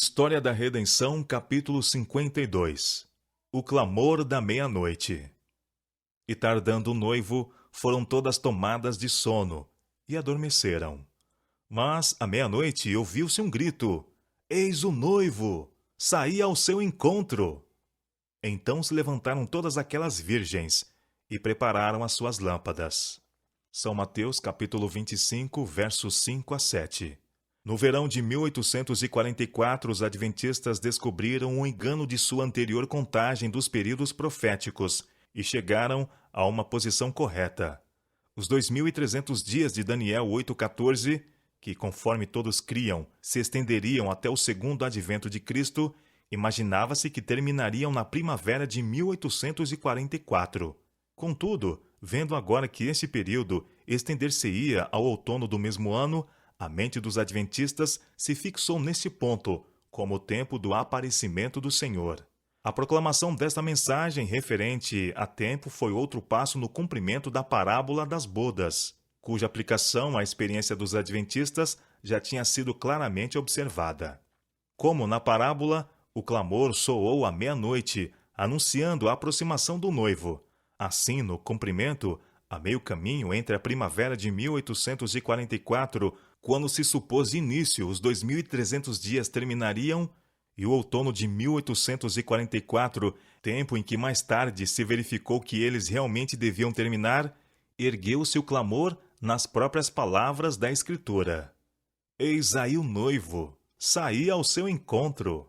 História da Redenção, capítulo 52. O clamor da meia-noite. E tardando o noivo, foram todas tomadas de sono, e adormeceram. Mas, à meia-noite, ouviu-se um grito: Eis o noivo! Saí ao seu encontro! Então se levantaram todas aquelas virgens, e prepararam as suas lâmpadas. São Mateus, capítulo 25, versos 5 a 7. No verão de 1844, os adventistas descobriram o engano de sua anterior contagem dos períodos proféticos e chegaram a uma posição correta. Os 2.300 dias de Daniel 8,14, que, conforme todos criam, se estenderiam até o segundo advento de Cristo, imaginava-se que terminariam na primavera de 1844. Contudo, vendo agora que esse período estender-se-ia ao outono do mesmo ano, a mente dos adventistas se fixou nesse ponto, como o tempo do aparecimento do Senhor. A proclamação desta mensagem referente a tempo foi outro passo no cumprimento da parábola das bodas, cuja aplicação à experiência dos adventistas já tinha sido claramente observada. Como na parábola, o clamor soou à meia-noite, anunciando a aproximação do noivo. Assim, no cumprimento, a meio caminho entre a primavera de 1844, quando se supôs início, os 2.300 dias terminariam, e o outono de 1844, tempo em que mais tarde se verificou que eles realmente deviam terminar, ergueu-se o clamor nas próprias palavras da Escritura. Eis aí o noivo, saí ao seu encontro.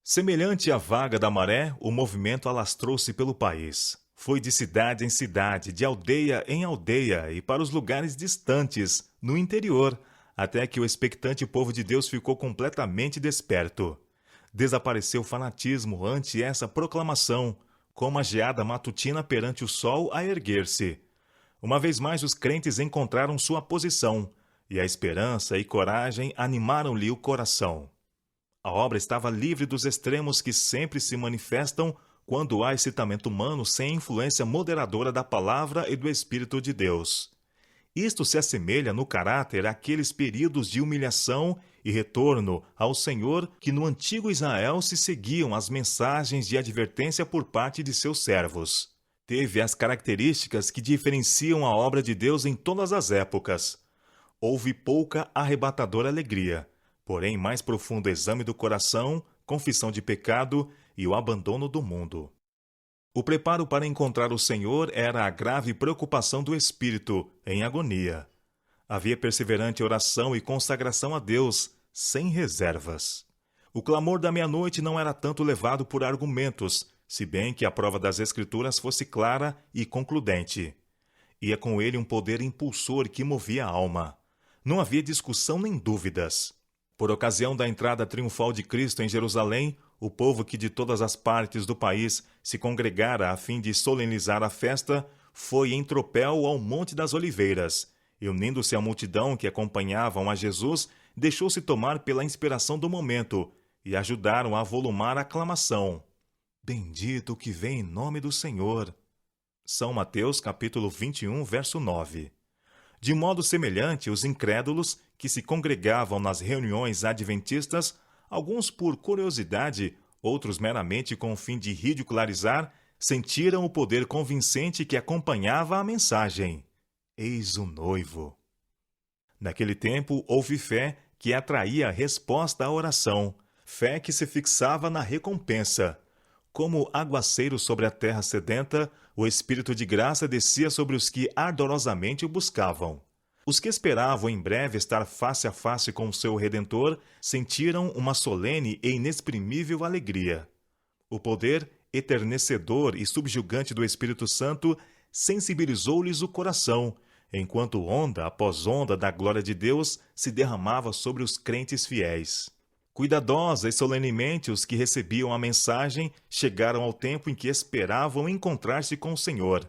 Semelhante à vaga da maré, o movimento alastrou-se pelo país. Foi de cidade em cidade, de aldeia em aldeia e para os lugares distantes, no interior, até que o expectante povo de Deus ficou completamente desperto. Desapareceu o fanatismo ante essa proclamação, como a geada matutina perante o sol a erguer-se. Uma vez mais os crentes encontraram sua posição, e a esperança e coragem animaram-lhe o coração. A obra estava livre dos extremos que sempre se manifestam quando há excitamento humano sem influência moderadora da palavra e do Espírito de Deus. Isto se assemelha no caráter àqueles períodos de humilhação e retorno ao Senhor que no antigo Israel se seguiam as mensagens de advertência por parte de seus servos. Teve as características que diferenciam a obra de Deus em todas as épocas. Houve pouca arrebatadora alegria, porém mais profundo exame do coração, confissão de pecado e o abandono do mundo. O preparo para encontrar o Senhor era a grave preocupação do espírito, em agonia. Havia perseverante oração e consagração a Deus, sem reservas. O clamor da meia-noite não era tanto levado por argumentos, se bem que a prova das Escrituras fosse clara e concludente. Ia com ele um poder impulsor que movia a alma. Não havia discussão nem dúvidas. Por ocasião da entrada triunfal de Cristo em Jerusalém, o povo que de todas as partes do país se congregara a fim de solenizar a festa, foi em tropel ao Monte das Oliveiras, e unindo-se à multidão que acompanhavam a Jesus, deixou-se tomar pela inspiração do momento, e ajudaram a volumar a aclamação. Bendito o que vem em nome do Senhor. São Mateus, capítulo 21, verso 9. De modo semelhante, os incrédulos, que se congregavam nas reuniões adventistas, alguns por curiosidade, outros meramente com o fim de ridicularizar, sentiram o poder convincente que acompanhava a mensagem. Eis o noivo. Naquele tempo, houve fé que atraía a resposta à oração, fé que se fixava na recompensa. Como aguaceiro sobre a terra sedenta, o Espírito de graça descia sobre os que ardorosamente o buscavam. Os que esperavam em breve estar face a face com o seu Redentor sentiram uma solene e inexprimível alegria. O poder eternecedor e subjugante do Espírito Santo sensibilizou-lhes o coração, enquanto onda após onda da glória de Deus se derramava sobre os crentes fiéis. Cuidadosa e solenemente os que recebiam a mensagem chegaram ao tempo em que esperavam encontrar-se com o Senhor.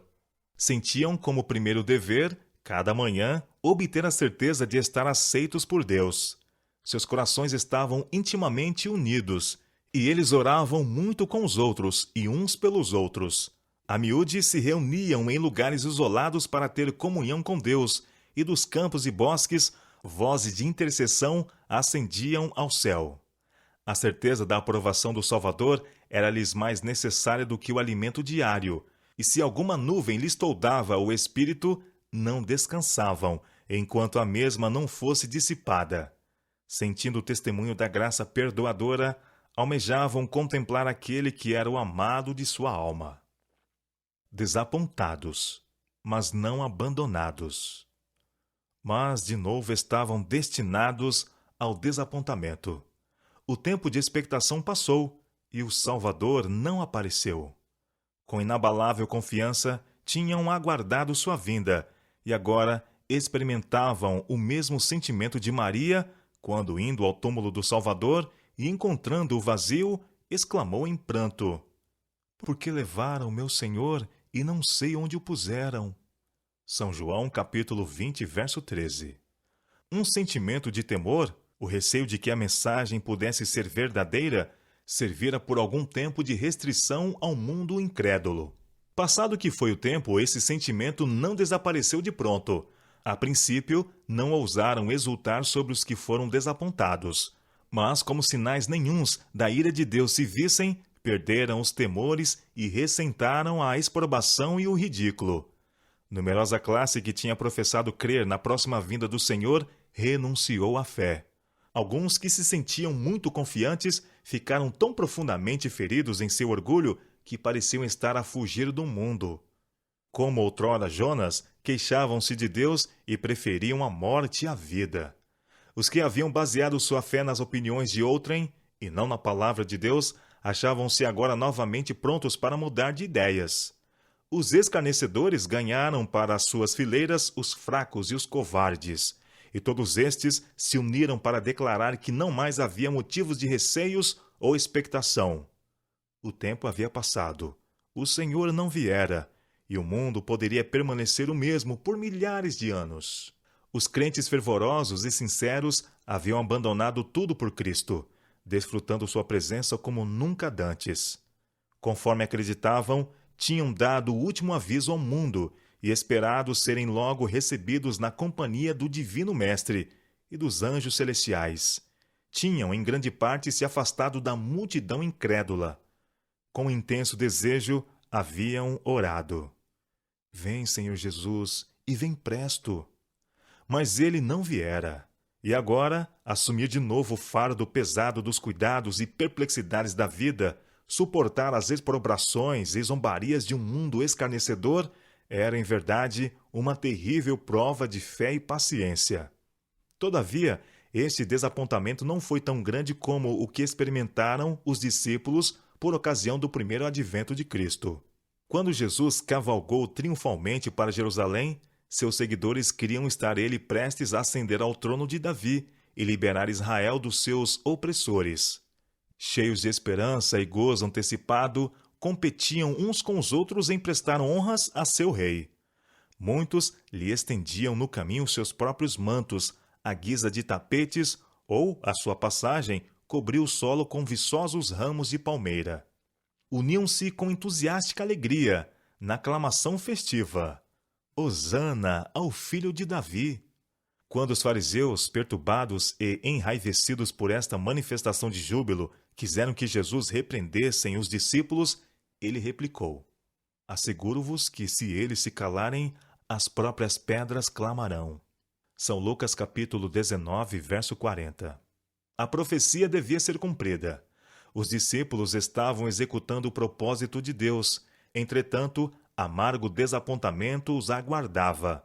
Sentiam como primeiro dever, cada manhã, obter a certeza de estar aceitos por Deus. Seus corações estavam intimamente unidos, e eles oravam muito com os outros e uns pelos outros. A miúde se reuniam em lugares isolados para ter comunhão com Deus, e dos campos e bosques, vozes de intercessão ascendiam ao céu. A certeza da aprovação do Salvador era-lhes mais necessária do que o alimento diário, e se alguma nuvem lhes toldava o espírito, não descansavam, enquanto a mesma não fosse dissipada. Sentindo o testemunho da graça perdoadora, almejavam contemplar aquele que era o amado de sua alma. Desapontados, mas não abandonados. Mas, de novo, estavam destinados ao desapontamento. O tempo de expectação passou e o Salvador não apareceu. Com inabalável confiança, tinham aguardado sua vinda e agora experimentavam o mesmo sentimento de Maria quando, indo ao túmulo do Salvador e encontrando-o vazio, exclamou em pranto: "Por que levaram meu Senhor e não sei onde o puseram?" São João, capítulo 20, verso 13. Um sentimento de temor, o receio de que a mensagem pudesse ser verdadeira, servira por algum tempo de restrição ao mundo incrédulo. Passado que foi o tempo, esse sentimento não desapareceu de pronto. A princípio, não ousaram exultar sobre os que foram desapontados. Mas, como sinais nenhuns da ira de Deus se vissem, perderam os temores e ressentaram a exprobação e o ridículo. Numerosa classe que tinha professado crer na próxima vinda do Senhor renunciou à fé. Alguns que se sentiam muito confiantes ficaram tão profundamente feridos em seu orgulho que pareciam estar a fugir do mundo. Como outrora Jonas, queixavam-se de Deus e preferiam a morte à vida. Os que haviam baseado sua fé nas opiniões de outrem, e não na palavra de Deus, achavam-se agora novamente prontos para mudar de ideias. Os escarnecedores ganharam para as suas fileiras os fracos e os covardes, e todos estes se uniram para declarar que não mais havia motivos de receios ou expectação. O tempo havia passado, o Senhor não viera, e o mundo poderia permanecer o mesmo por milhares de anos. Os crentes fervorosos e sinceros haviam abandonado tudo por Cristo, desfrutando sua presença como nunca dantes. Conforme acreditavam, tinham dado o último aviso ao mundo e esperado serem logo recebidos na companhia do Divino Mestre e dos anjos celestiais. Tinham, em grande parte, se afastado da multidão incrédula. Com intenso desejo, haviam orado: "Vem, Senhor Jesus, e vem presto." Mas ele não viera. E agora, assumir de novo o fardo pesado dos cuidados e perplexidades da vida, suportar as exprobrações e zombarias de um mundo escarnecedor, era, em verdade, uma terrível prova de fé e paciência. Todavia, este desapontamento não foi tão grande como o que experimentaram os discípulos por ocasião do primeiro advento de Cristo. Quando Jesus cavalgou triunfalmente para Jerusalém, seus seguidores queriam estar ele prestes a ascender ao trono de Davi e liberar Israel dos seus opressores. Cheios de esperança e gozo antecipado, competiam uns com os outros em prestar honras a seu rei. Muitos lhe estendiam no caminho seus próprios mantos, à guisa de tapetes, ou, à sua passagem, cobriu o solo com viçosos ramos de palmeira. Uniam-se com entusiástica alegria, na aclamação festiva: "Hosana ao filho de Davi." Quando os fariseus, perturbados e enraivecidos por esta manifestação de júbilo, quiseram que Jesus repreendessem os discípulos, ele replicou: "Asseguro-vos que, se eles se calarem, as próprias pedras clamarão." São Lucas capítulo 19, verso 40. A profecia devia ser cumprida. Os discípulos estavam executando o propósito de Deus. Entretanto, amargo desapontamento os aguardava.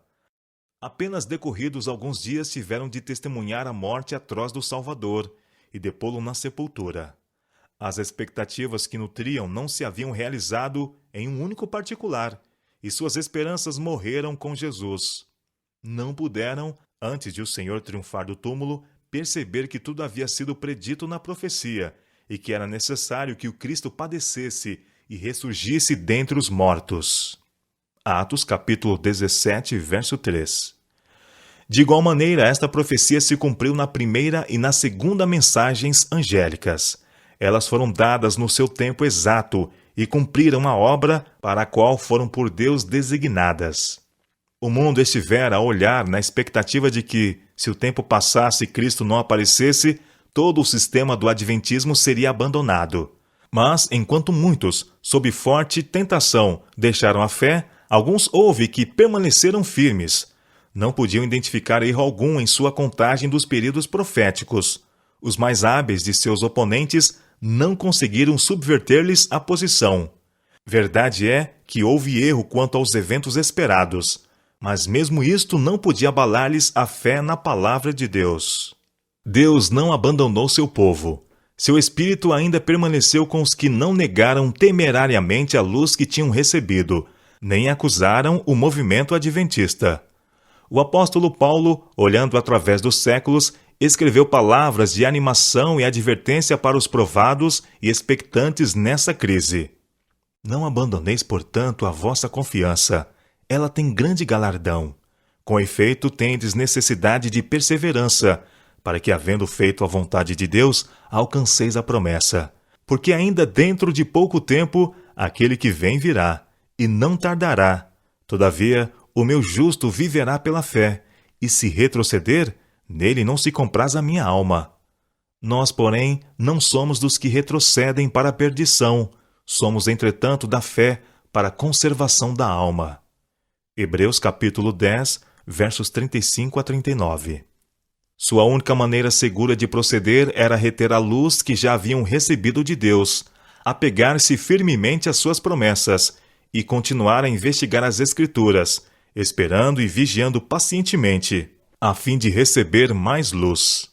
Apenas decorridos alguns dias tiveram de testemunhar a morte atroz do Salvador e depô-lo na sepultura. As expectativas que nutriam não se haviam realizado em um único particular, e suas esperanças morreram com Jesus. Não puderam, antes de o Senhor triunfar do túmulo, perceber que tudo havia sido predito na profecia e que era necessário que o Cristo padecesse e ressurgisse dentre os mortos. Atos capítulo 17, verso 3. De igual maneira, esta profecia se cumpriu na primeira e na segunda mensagens angélicas. Elas foram dadas no seu tempo exato e cumpriram a obra para a qual foram por Deus designadas. O mundo estivera a olhar na expectativa de que, se o tempo passasse e Cristo não aparecesse, todo o sistema do adventismo seria abandonado. Mas, enquanto muitos, sob forte tentação, deixaram a fé, alguns houve que permaneceram firmes. Não podiam identificar erro algum em sua contagem dos períodos proféticos. Os mais hábeis de seus oponentes não conseguiram subverter-lhes a posição. Verdade é que houve erro quanto aos eventos esperados, mas mesmo isto não podia abalar-lhes a fé na palavra de Deus. Deus não abandonou seu povo. Seu espírito ainda permaneceu com os que não negaram temerariamente a luz que tinham recebido, nem acusaram o movimento adventista. O apóstolo Paulo, olhando através dos séculos, escreveu palavras de animação e advertência para os provados e expectantes nessa crise. Não abandoneis, portanto, a vossa confiança. Ela tem grande galardão. Com efeito, tendes necessidade de perseverança, para que, havendo feito a vontade de Deus, alcanceis a promessa. Porque ainda dentro de pouco tempo, aquele que vem virá, e não tardará. Todavia, o meu justo viverá pela fé, e se retroceder, nele não se compraz a minha alma. Nós, porém, não somos dos que retrocedem para a perdição, somos, entretanto, da fé para a conservação da alma. Hebreus capítulo 10, versos 35 a 39. Sua única maneira segura de proceder era reter a luz que já haviam recebido de Deus, apegar-se firmemente às suas promessas e continuar a investigar as Escrituras, esperando e vigiando pacientemente, a fim de receber mais luz.